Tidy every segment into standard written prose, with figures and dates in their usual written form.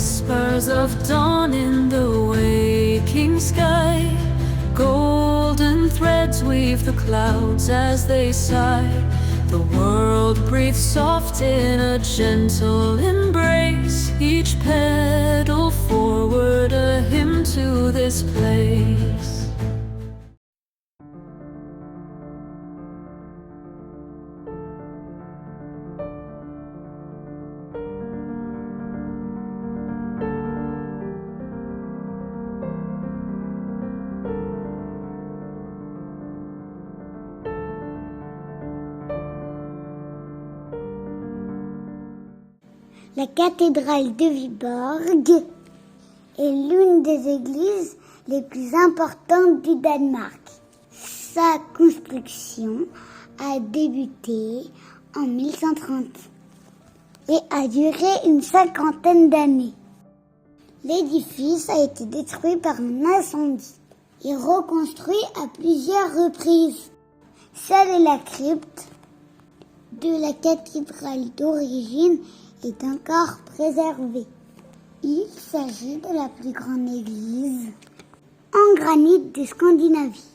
Whispers of dawn in the waking sky, golden threads weave the clouds as they sigh. The world breathes soft in a gentle embrace, each petal forward a hymn to this place. La cathédrale de Viborg est l'une des églises les plus importantes du Danemark. Sa construction a débuté en 1130 et a duré une cinquantaine d'années. L'édifice a été détruit par un incendie et reconstruit à plusieurs reprises. Seule la crypte de la cathédrale d'origine est encore préservée. Il s'agit de la plus grande église en granit de Scandinavie.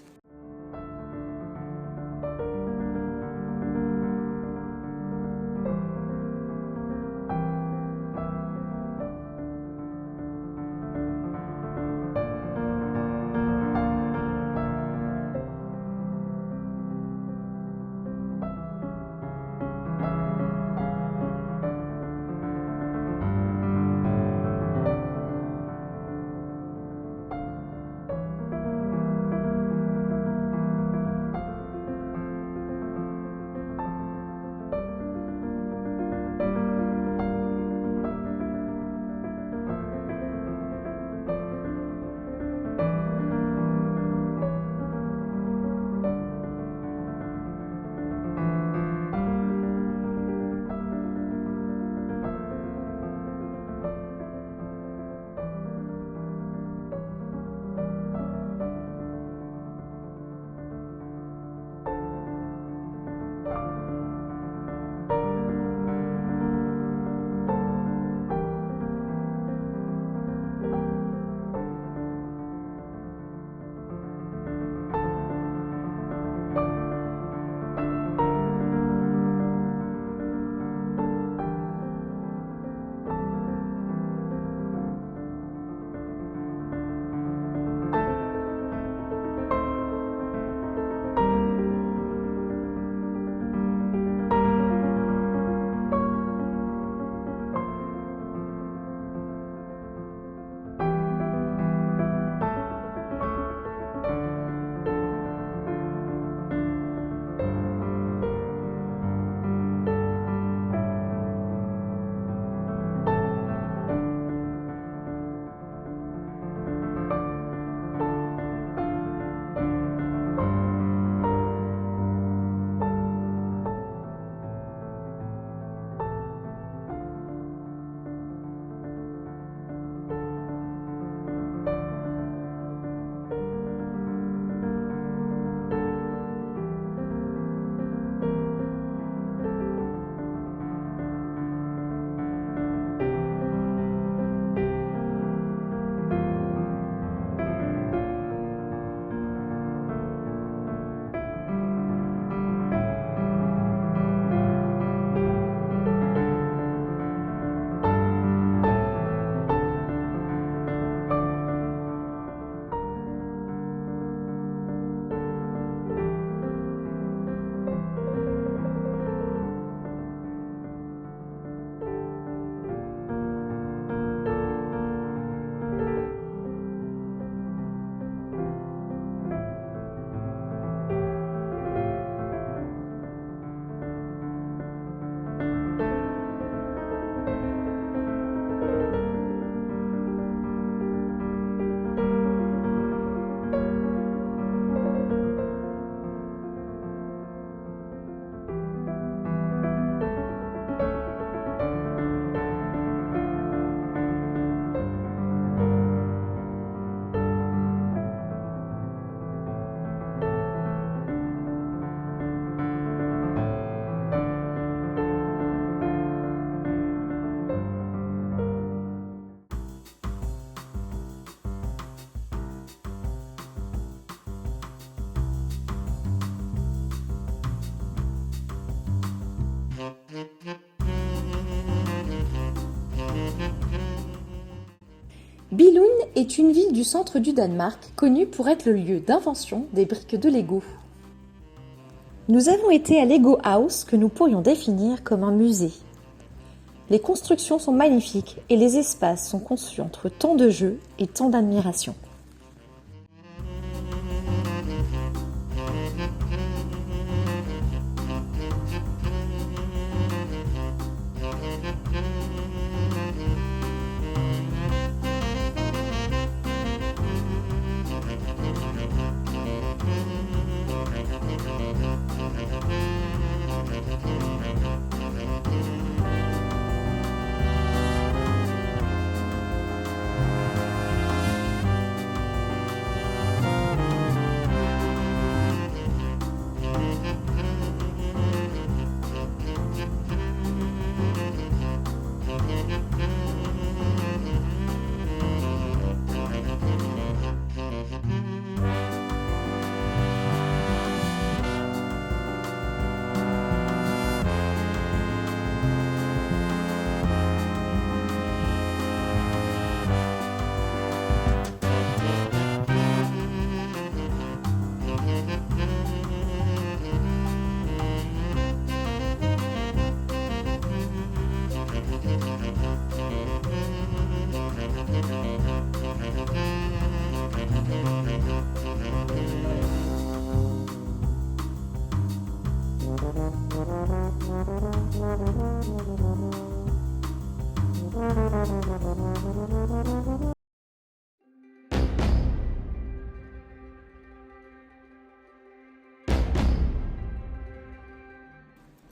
Billund est une ville du centre du Danemark connue pour être le lieu d'invention des briques de Lego. Nous avons été à Lego House que nous pourrions définir comme un musée. Les constructions sont magnifiques et les espaces sont conçus entre tant de jeux et tant d'admiration.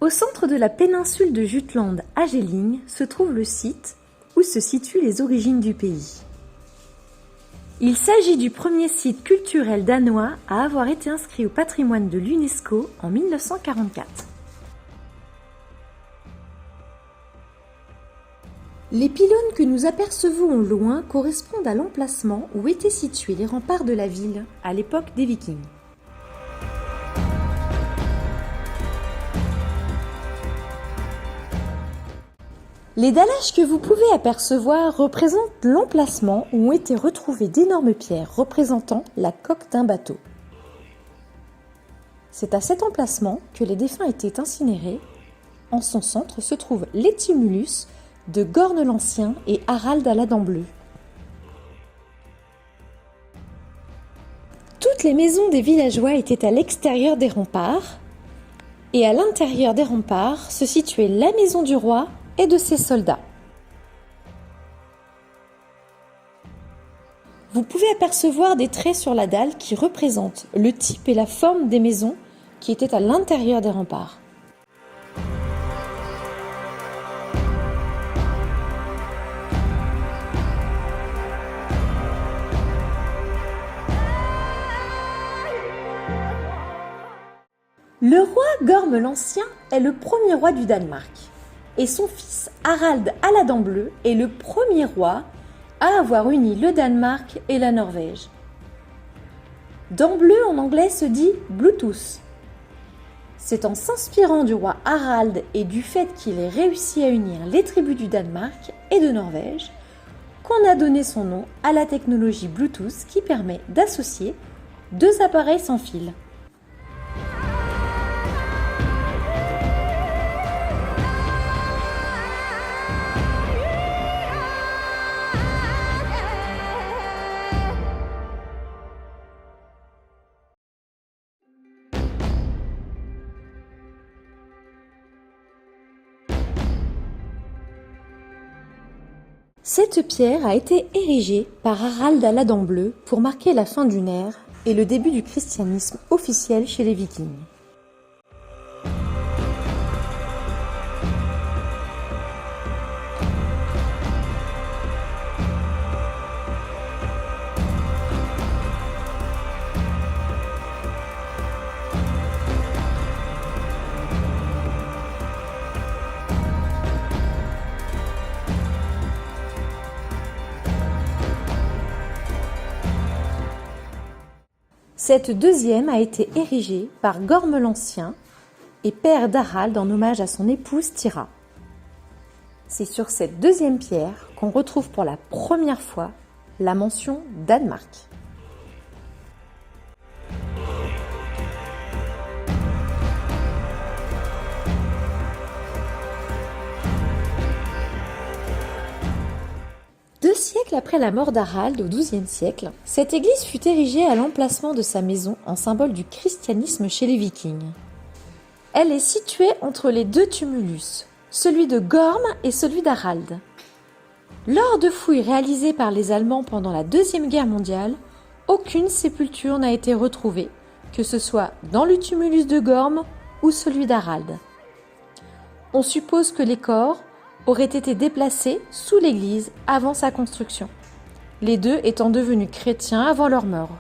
Au centre de la péninsule de Jutland à Jelling se trouve le site où se situent les origines du pays. Il s'agit du premier site culturel danois à avoir été inscrit au patrimoine de l'UNESCO en 1944. Les pylônes que nous apercevons au loin correspondent à l'emplacement où étaient situés les remparts de la ville à l'époque des Vikings. Les dallages que vous pouvez apercevoir représentent l'emplacement où ont été retrouvées d'énormes pierres représentant la coque d'un bateau. C'est à cet emplacement que les défunts étaient incinérés. En son centre se trouve l'étumulus de Gorne l'Ancien et Harald à la dent bleue. Toutes les maisons des villageois étaient à l'extérieur des remparts, et à l'intérieur des remparts se situait la maison du roi et de ses soldats. Vous pouvez apercevoir des traits sur la dalle qui représentent le type et la forme des maisons qui étaient à l'intérieur des remparts. Le roi Gorm l'Ancien est le premier roi du Danemark. Et son fils Harald à la dent bleue est le premier roi à avoir uni le Danemark et la Norvège. Dent bleue en anglais se dit Bluetooth. C'est en s'inspirant du roi Harald et du fait qu'il ait réussi à unir les tribus du Danemark et de Norvège qu'on a donné son nom à la technologie Bluetooth qui permet d'associer deux appareils sans fil. Cette pierre a été érigée par Harald à la dent bleue pour marquer la fin d'une ère et le début du christianisme officiel chez les Vikings. Cette deuxième a été érigée par Gorm l'Ancien et père d'Harald en hommage à son épouse Thyra. C'est sur cette deuxième pierre qu'on retrouve pour la première fois la mention Danemark. Deux siècles après la mort d'Harald, au XIIe siècle, cette église fut érigée à l'emplacement de sa maison en symbole du christianisme chez les Vikings. Elle est située entre les deux tumulus, celui de Gorm et celui d'Harald. Lors de fouilles réalisées par les Allemands pendant la Deuxième Guerre mondiale, aucune sépulture n'a été retrouvée, que ce soit dans le tumulus de Gorm ou celui d'Harald. On suppose que les corps auraient été déplacés sous l'église avant sa construction, les deux étant devenus chrétiens avant leur mort.